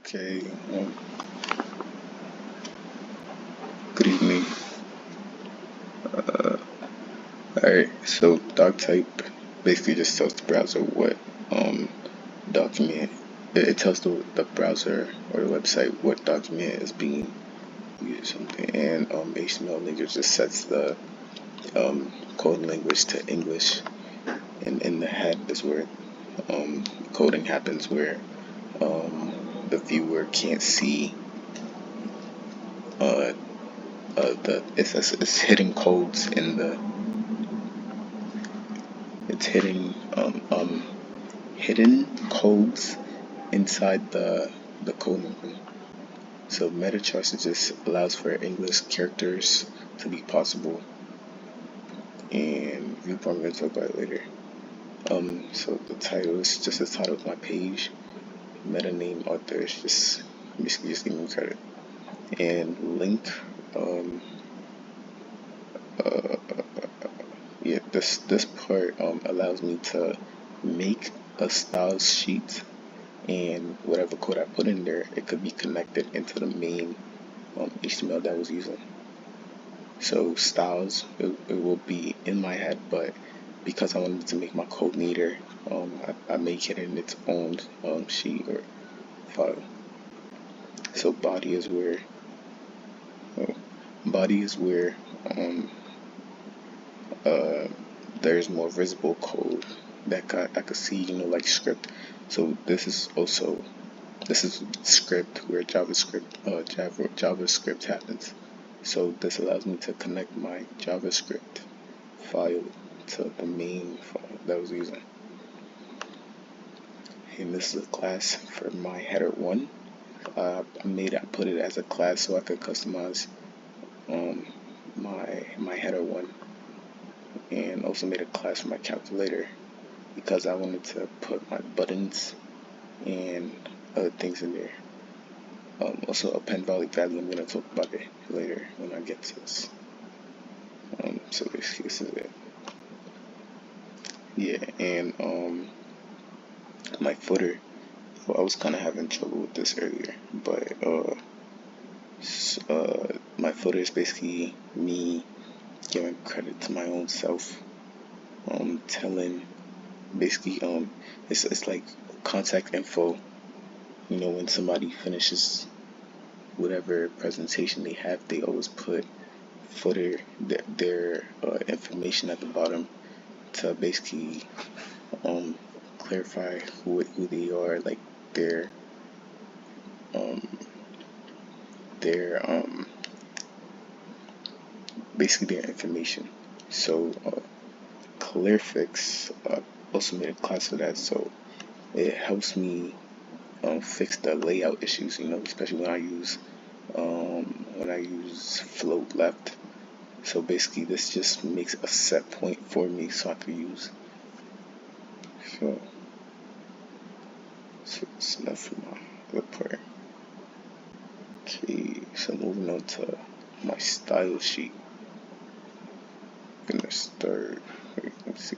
Okay, good evening. Alright, so doc type basically just tells the browser what document, it tells the browser or the website what document is being used or something, and HTML language just sets the code language to English, and in the head is where coding happens, where the viewer can't see it's hitting codes in the it's hitting hidden codes inside the code number. So meta charts just allows for English characters to be possible, and viewport I'm gonna talk about it later. So the title is just the title of my page. Meta name author is just basically just email credit, and link. Yeah, this part allows me to make a style sheet, and whatever code I put in there, it could be connected into the main HTML that I was using. So styles, it will be in my head, but because I wanted to make my code neater, I make it in its own sheet or file. So body is where there's more visible code that I could see, like script. So this is script where JavaScript happens. So this allows me to connect my JavaScript file to the main file that I was using. And this is a class for my header 1. I put it as a class so I could customize my header 1, and also made a class for my calculator because I wanted to put my buttons and other things in there. Also append value, I'm going to talk about it later when I get to this. So basically this is it. Yeah, and my footer, I was kind of having trouble with this earlier, but my footer is basically me giving credit to my own self, telling basically it's like contact info. When somebody finishes whatever presentation they have, they always put footer their information at the bottom to basically clarify who they are, like their basically their information. So Clearfix also made a class for that, so it helps me fix the layout issues, especially when I use float left. So basically this just makes a set point for me so I can use. So it's enough for my good part. Okay, so moving on to my style sheet. I'm gonna start. Let's see.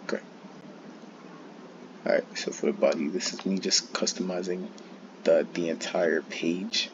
Okay. Alright, so for the body, this is me just customizing the entire page.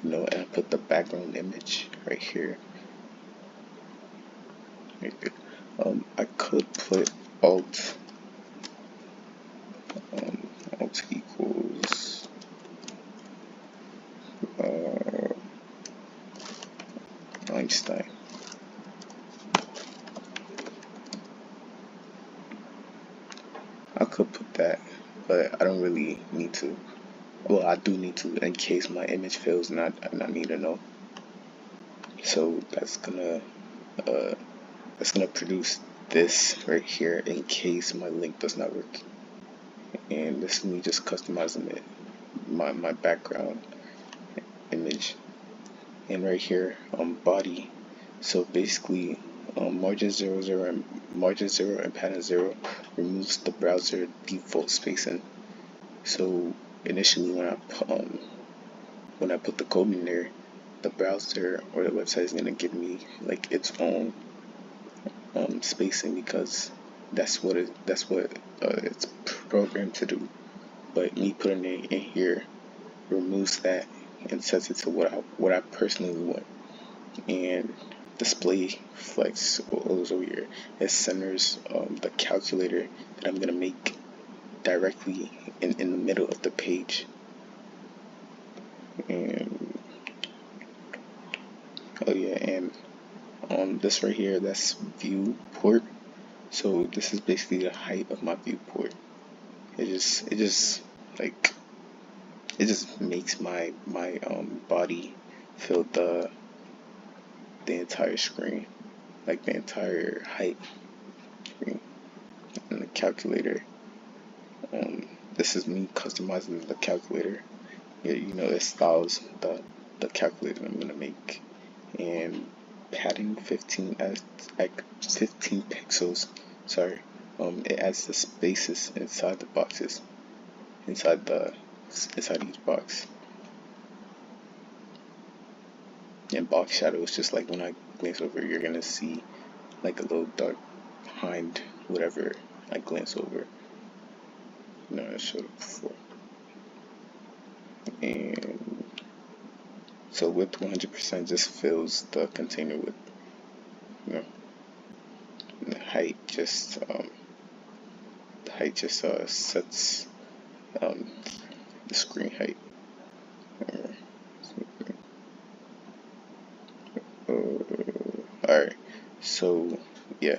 And I put the background image right here. Right there. I could put alt equals Einstein. I could put that, but I don't really need to. Well, I do need to in case my image fails and I need to know. So that's gonna produce this right here in case my link does not work. And this is me just customizing it, my background image. And right here body, so basically margin 0 and pattern 0 removes the browser default spacing. So initially when I put the code in there, the browser or the website is going to give me like its own spacing, because that's what it's programmed to do. but me putting it in here removes that and sets it to what I personally want. And display flex goes over here. It centers the calculator that I'm gonna make directly in the middle of the page. And oh yeah, and this right here, that's viewport. So this is basically the height of my viewport. It just like it just makes my body fill the entire screen, like the entire height screen. And the calculator, this is me customizing the calculator. Yeah, you know, it styles the calculator I'm gonna make. And padding 15 as like 15 pixels. Sorry. It adds the spaces inside the boxes, inside each box. And box shadow is just like when I glance over, you're gonna see like a little dark behind whatever I glance over. No, I showed it before. And so width 100% just fills the container with, you know, the height just sets the screen height. Alright, so yeah,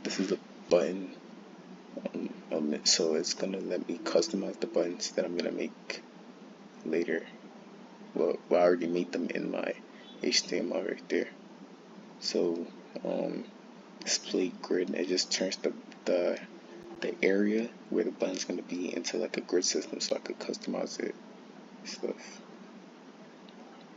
this is a button element, so it's gonna let me customize the buttons that I'm gonna make later. Well, I already made them in my HTML right there. So display grid, it just turns the area where the button's gonna be into like a grid system, so I could customize it stuff.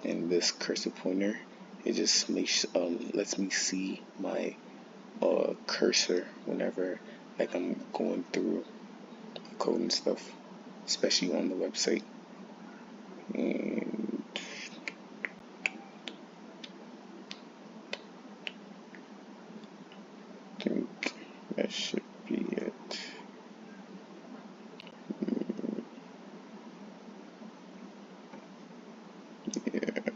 And this cursor pointer, it just makes lets me see my cursor whenever like I'm going through code and stuff, especially on the website. And I think that should be it. Yeah.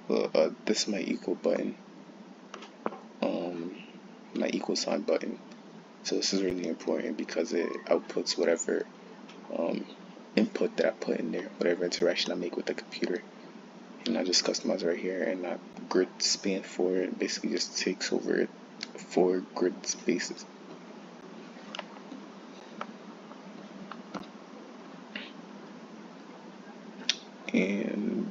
Well, this my equal button, my equal sign button. So this is really important because it outputs whatever input that I put in there, whatever interaction I make with the computer. And I just customize right here, and I grid span for it. Basically just takes over 4 grid spaces. And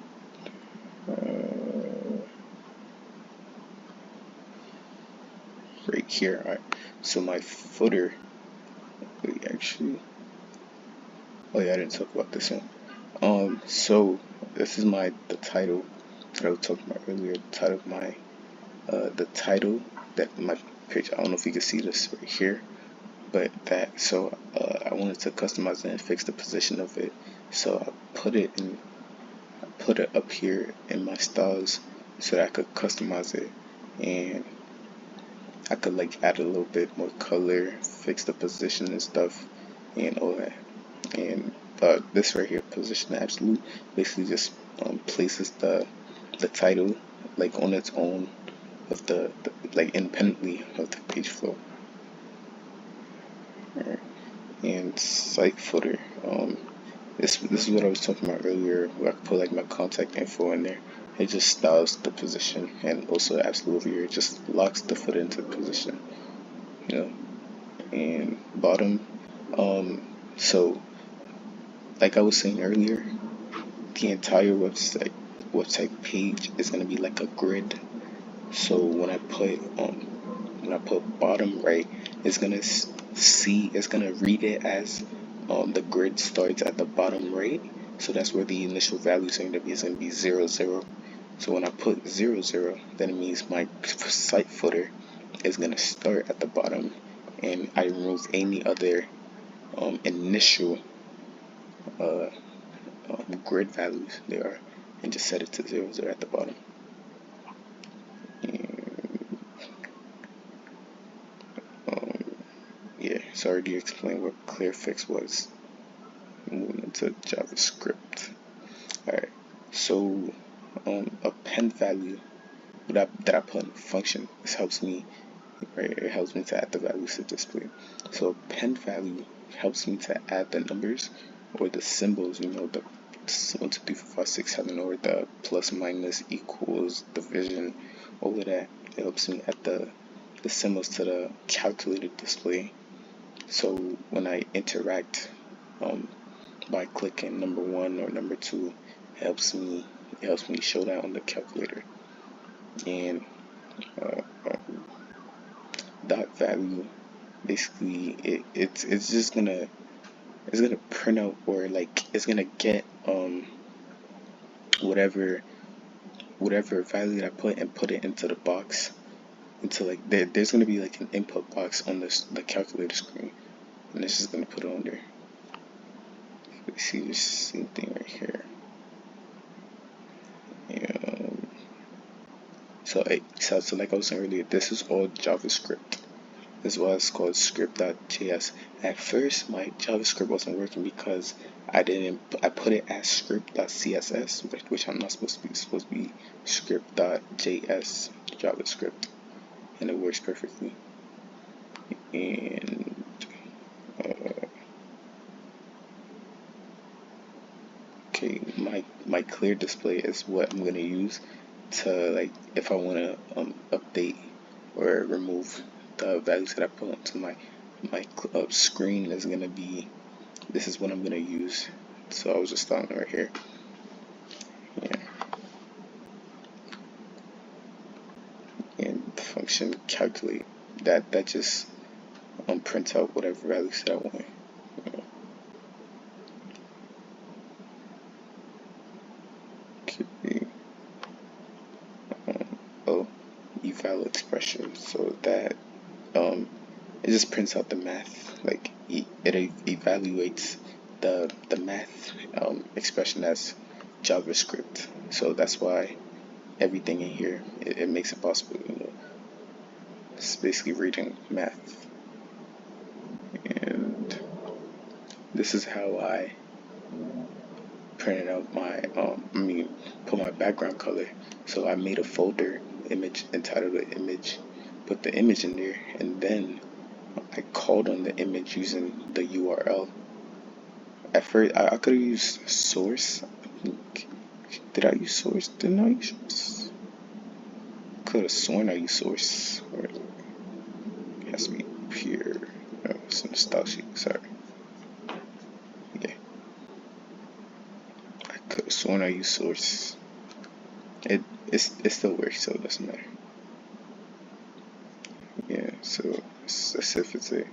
right here, alright, so my footer, actually, oh yeah, I didn't talk about this one. So this is the title that I was talking about earlier. The title that my page. I don't know if you can see this right here, but that. So I wanted to customize it and fix the position of it. So I put it up here in my styles so that I could customize it, and I could like add a little bit more color, fix the position and stuff, and all that. And this right here, position absolute, basically just places the title like on its own of the like independently of the page flow. Right. And site footer, this is what I was talking about earlier, where I could put like my contact info in there. It just styles the position, and also absolute over here, it just locks the footer into position, you know. And bottom, so like I was saying earlier, the entire website page is gonna be like a grid. So when I put bottom right, it's gonna read it as the grid starts at the bottom right. So that's where the initial values are gonna be. It's gonna be 0, 0. So when I put 0, 0, then it means my site footer is gonna start at the bottom, and I remove any other initial grid values there, and just set it to 0, 0 at the bottom. And, yeah. So I already explained what clear fix was. Moving into JavaScript. Alright, so a pen value that I put in a function, this helps me, right? It helps me to add the values to display. So a pen value helps me to add the numbers or the symbols, the 1, 2, 3, 4, 5, 6, 7, or the plus, minus, equals, division, all of that. It helps me add the symbols to the calculated display. So when I interact by clicking number 1 or number 2, it helps me show that on the calculator. And dot value, basically it's just gonna print out, or like it's gonna get whatever value that I put and put it into the box, into like there's gonna be like an input box on the calculator screen, and this is gonna put it on there. You see the same thing right here. And so like I was saying earlier, this is all JavaScript. This is why it's called script.js. At first my JavaScript wasn't working because I put it as script.css, which I'm not supposed to be. It's supposed to be script.js JavaScript, and it works perfectly. And okay, my clear display is what I'm gonna use to, like, if I want to update or remove the values that I put onto my screen. Is gonna be, this is what I'm gonna use. So I was just starting right here. Yeah. And the function calculate, that just prints out whatever values that I want. Okay. Oh, eval expression. So that it just prints out the math, like it evaluates the math expression as JavaScript. So that's why everything in here, it makes it possible. It's basically reading math. And this is how I printed out my put my background color. So I made a folder image, entitled the image, put the image in there, and then I called on the image using the URL. At first, I could have used source. Did I use source? Didn't I use source? Could have sworn I used source. Or it has to be pure. No, it's in the style sheet. Sorry. Yeah. I could have sworn I used source. It still works, so it doesn't matter. Yeah. So let's see if it's a